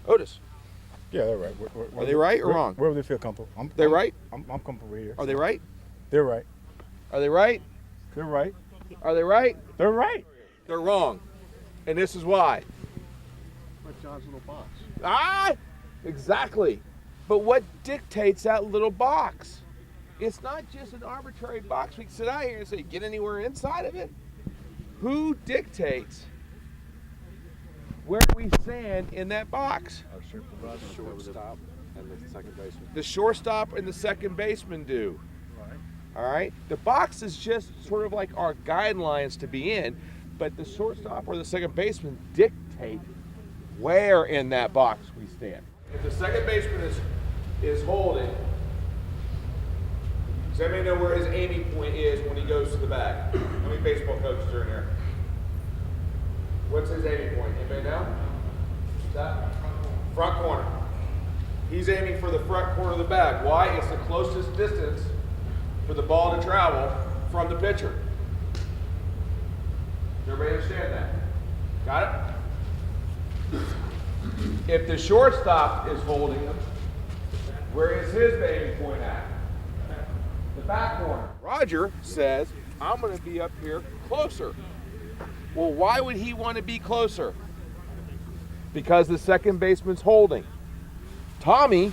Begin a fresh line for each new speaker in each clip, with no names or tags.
Otis.
Yeah, they're right.
Are they right or wrong?
Wherever they feel comfortable.
They're right?
I'm comfortable right here.
Are they right?
They're right.
Are they right?
They're right.
Are they right?
They're right.
They're wrong. And this is why.
Like John's little box.
Ah, exactly. But what dictates that little box? It's not just an arbitrary box. We can sit out here and say, get anywhere inside of it. Who dictates where we stand in that box?
Our supervisor, shortstop, and the second baseman.
The shortstop and the second baseman do.
Right.
All right? The box is just sort of like our guidelines to be in, but the shortstop or the second baseman dictate where in that box we stand. If the second baseman is holding, does anybody know where his aiming point is when he goes to the bag? How many baseball coaches are in here? What's his aiming point? Anybody know? What's that? Front corner. He's aiming for the front corner of the bag. Why? It's the closest distance for the ball to travel from the pitcher. Does everybody understand that? Got it? If the shortstop is holding him, where is his aiming point at? The back corner. Roger says, I'm going to be up here closer. Well, why would he want to be closer? Because the second baseman's holding. Tommy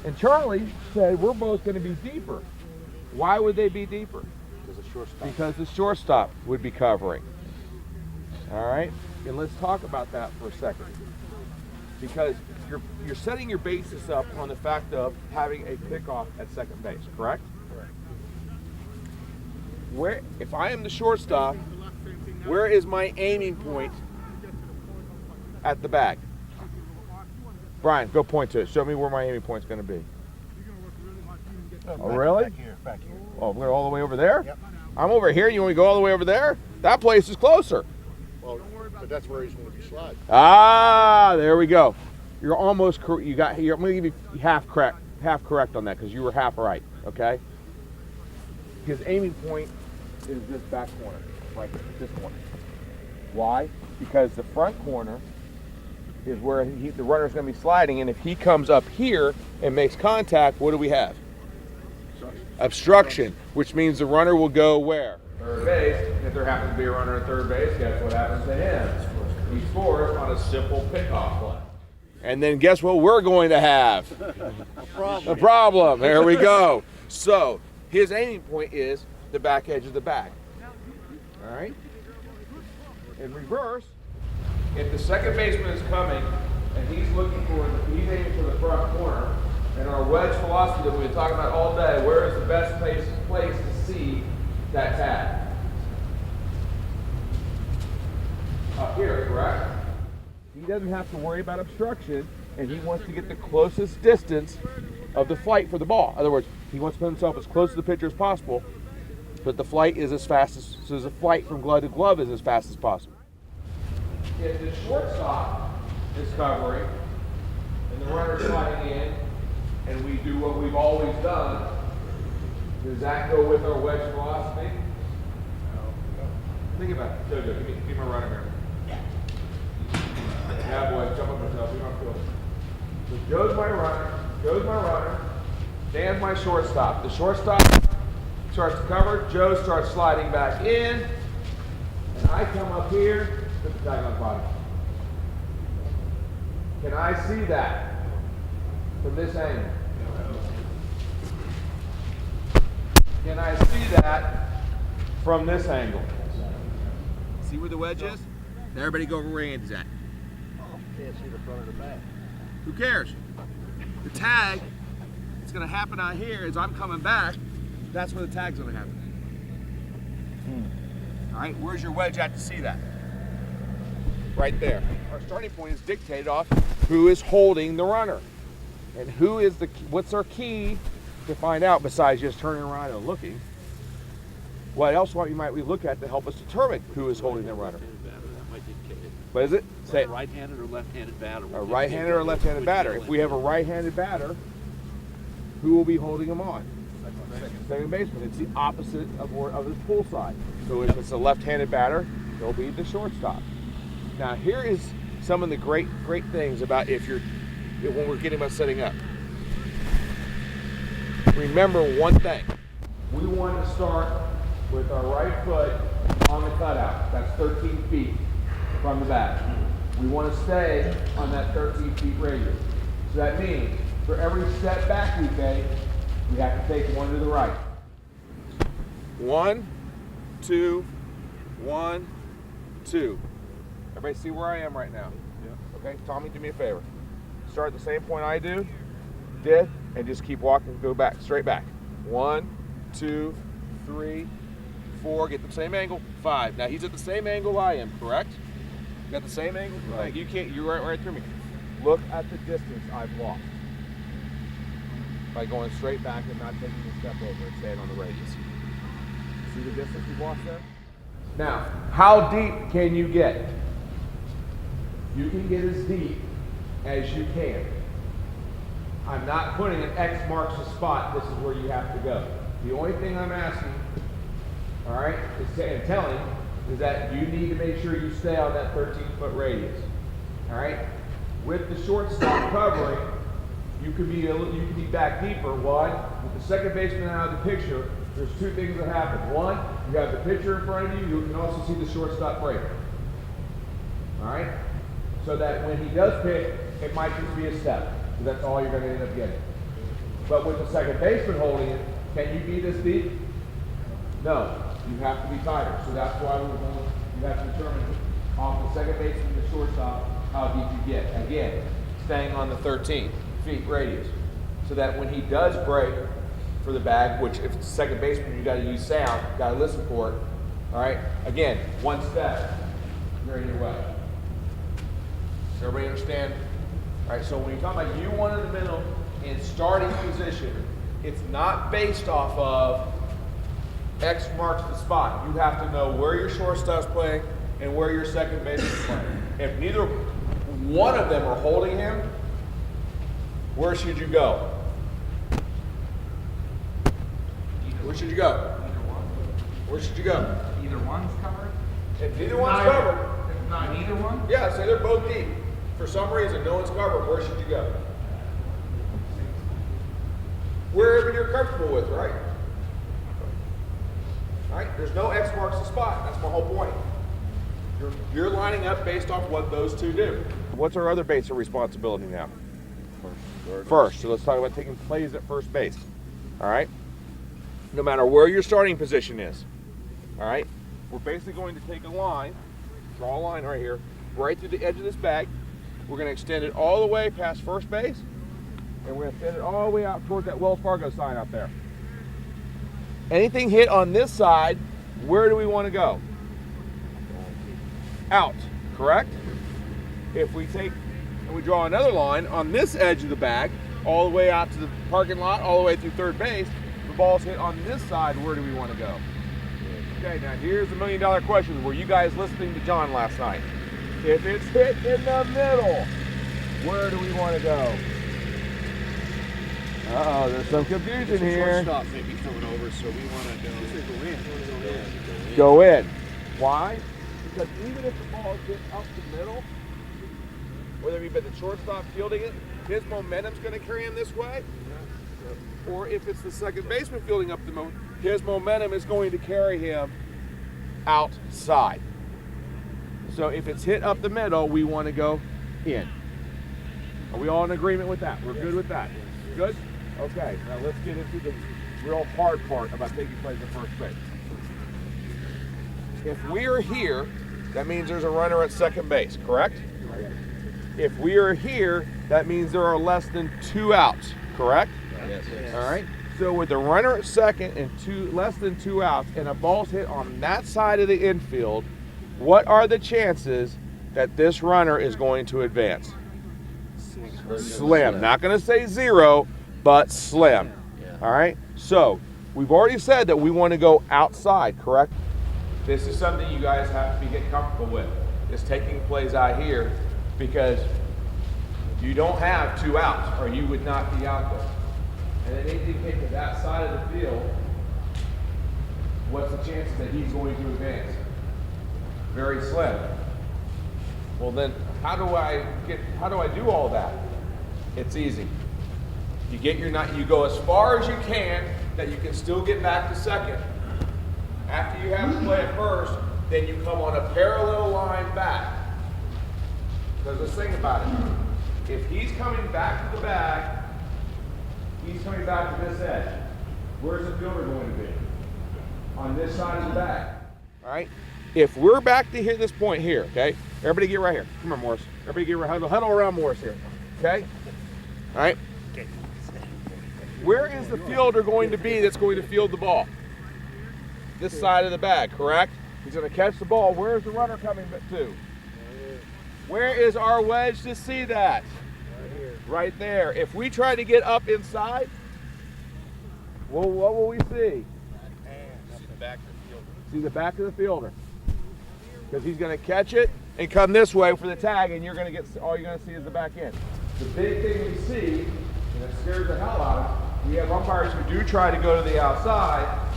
and Charlie said we're both going to be deeper. Why would they be deeper? Because the shortstop would be covering. All right? And let's talk about that for a second. Because you're setting your basis up on the fact of having a pickoff at second base, correct?
Correct.
Where, if I am the shortstop, where is my aiming point at the bag? Brian, go point to it. Show me where my aiming point's going to be. Oh, really?
Back here.
Oh, we're all the way over there?
Yep.
I'm over here. You want me to go all the way over there? That place is closer.
Well, but that's where he's going to be sliding.
Ah, there we go. You're almost correct. I'm going to give you half correct on that because you were half right. Okay. His aiming point is this back corner, right here, this corner. Why? Because the front corner is where the runner's going to be sliding, and if he comes up here and makes contact, what do we have? Obstruction, which means the runner will go where? Third base. If there happens to be a runner at third base, guess what happens to him? He scores on a simple pickoff play. And then guess what we're going to have? A problem. There we go. So his aiming point is the back edge of the bag. All right? In reverse, if the second baseman is coming and he's aiming for the front corner, and our wedge philosophy that we've been talking about all day, where is the best place to see that tag? Up here, correct? He doesn't have to worry about obstruction, and he wants to get the closest distance of the flight for the ball. In other words, he wants to put himself as close to the pitcher as possible, but the flight is as fast as, so the flight from glove to glove is as fast as possible. If the shortstop is covering, and the runner's sliding in, and we do what we've always done, does that go with our wedge philosophy? No. Think about it. Jojo, give me my runner here. Yeah, boy, jump up yourself. You don't feel it. So Joe's my runner. Dan's my shortstop. The shortstop starts to cover. Joe starts sliding back in. And I come up here, put the tag on the bottom. Can I see that from this angle? Can I see that from this angle? See where the wedge is? Everybody go over where Andy's at.
Can't see the front of the bag.
Who cares? The tag, it's going to happen out here as I'm coming back. That's where the tag's going to happen. All right, where's your wedge at to see that? Right there. Our starting point is dictated off who is holding the runner. And what's our key to find out besides just turning around and looking? What else might we look at to help us determine who is holding the runner? What is it? Say it.
Right-handed or left-handed batter?
A right-handed or left-handed batter. If we have a right-handed batter, who will be holding him on? Second baseman. It's the opposite of his pull side. So if it's a left-handed batter, it'll be the shortstop. Now here is some of the great things about when we're getting about setting up. Remember one thing. We want to start with our right foot on the cutout. That's 13 feet from the bag. We want to stay on that 13 feet radius. So that means for every step back we take, we have to take one to the right. 1, 2, 1, 2. Everybody see where I am right now? Yeah. Okay, Tommy, do me a favor. Start at the same point I did, and just keep walking, go back, straight back. 1, 2, 3, 4, get the same angle, 5. Now he's at the same angle I am, correct? You got the same angle? Right. You can't, you're right through me. Look at the distance I've lost by going straight back and not taking a step over and staying on the radius. See the distance you've lost there? Now, how deep can you get? You can get as deep as you can. I'm not putting an X marks the spot, this is where you have to go. The only thing I'm asking, all right, and telling, is that you need to make sure you stay on that 13-foot radius. All right? With the shortstop covering, you can be back deeper. One, with the second baseman out of the picture, there's two things that happen. One, you have the pitcher in front of you. You can also see the shortstop break. All right? So that when he does pitch, it might just be a step. So that's all you're going to end up getting. But with the second baseman holding it, can you be this deep? No. You have to be tighter. So that's why you have to determine off the second baseman and the shortstop how deep you get. Again, staying on the 13 feet radius. So that when he does break for the bag, which if it's second baseman, you got to use sound, got to listen for it. All right? Again, one step, you're in your way. Does everybody understand? All right, so when you talk about you one in the middle in starting position, it's not based off of X marks the spot. You have to know where your shortstop's playing and where your second baseman is playing. If neither one of them are holding him, where should you go? Where should you go? Where should you go?
Either one's covered?
If neither one's covered.
If not neither one?
Yeah, say they're both deep. For some reason, no one's covered. Where should you go? Wherever you're comfortable with, right? All right, there's no X marks the spot. That's my whole point. You're lining up based off what those two do. What's our other base of responsibility now? First. So let's talk about taking plays at first base. All right? No matter where your starting position is. All right? We're basically going to take a line, draw a line right here, right through the edge of this bag. We're going to extend it all the way past first base, and we're going to extend it all the way out towards that Wells Fargo sign out there. Anything hit on this side, where do we want to go? Out, correct? If we take and we draw another line on this edge of the bag, all the way out to the parking lot, all the way through third base, the ball's hit on this side, where do we want to go? Okay, now here's the million-dollar question. Were you guys listening to John last night? If it's hit in the middle, where do we want to go? Uh-oh, there's some confusion here.
Shortstop may be coming over, so we want to go.
Go in. Why? Because even if the ball gets up the middle, whether it be the shortstop fielding it, his momentum's going to carry him this way. Or if it's the second baseman fielding up the middle, his momentum is going to carry him outside. So if it's hit up the middle, we want to go in. Are we all in agreement with that? We're good with that? Good? Okay, now let's get into the real hard part about taking plays at first base. If we are here, that means there's a runner at second base, correct? If we are here, that means there are less than 2 outs, correct?
Yes.
All right. So with the runner at second and less than 2 outs, and a ball's hit on that side of the infield, what are the chances that this runner is going to advance? Slim. Not going to say 0, but slim. All right. So we've already said that we want to go outside, correct? This is something you guys have to get comfortable with. Is taking plays out here, because you don't have 2 outs, or you would not be out there. And then anything hit to that side of the field, what's the chances that he's going to advance? Very slim. Well then, how do I do all that? It's easy. You get your you go as far as you can that you can still get back to second. After you have to play at first, then you come on a parallel line back. Because let's think about it. If he's coming back to the bag, he's coming back to this edge. Where's the fielder going to be? On this side of the bag. All right? If we're back to here, this point here, okay? Everybody get right here. Come on, Morris. Everybody get right, huddle around Morris here. Okay? All right? Where is the fielder going to be that's going to field the ball? This side of the bag, correct? He's going to catch the ball. Where's the runner coming to? Where is our wedge to see that? Right there. If we try to get up inside, well, what will we see? See the back of the fielder. Because he's going to catch it and come this way for the tag, and you're going to get, all you're going to see is the back end. The big thing we see, and it scares the hell out of us, we have umpires who do try to go to the outside,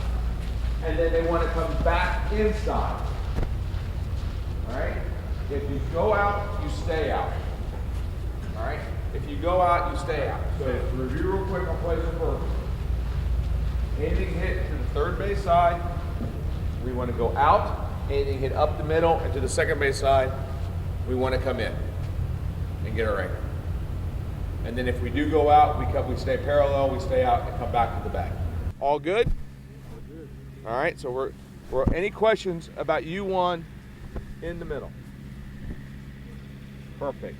and then they want to come back inside. All right? If you go out, you stay out. All right? If you go out, you stay out. So to review real quick, I'll play some first. Anything hit to the third base side, we want to go out. Anything hit up the middle and to the second base side, we want to come in and get our anchor. And then if we do go out, we stay parallel, we stay out and come back to the bag. All good? All right, so we're any questions about U1 in the middle? Perfect.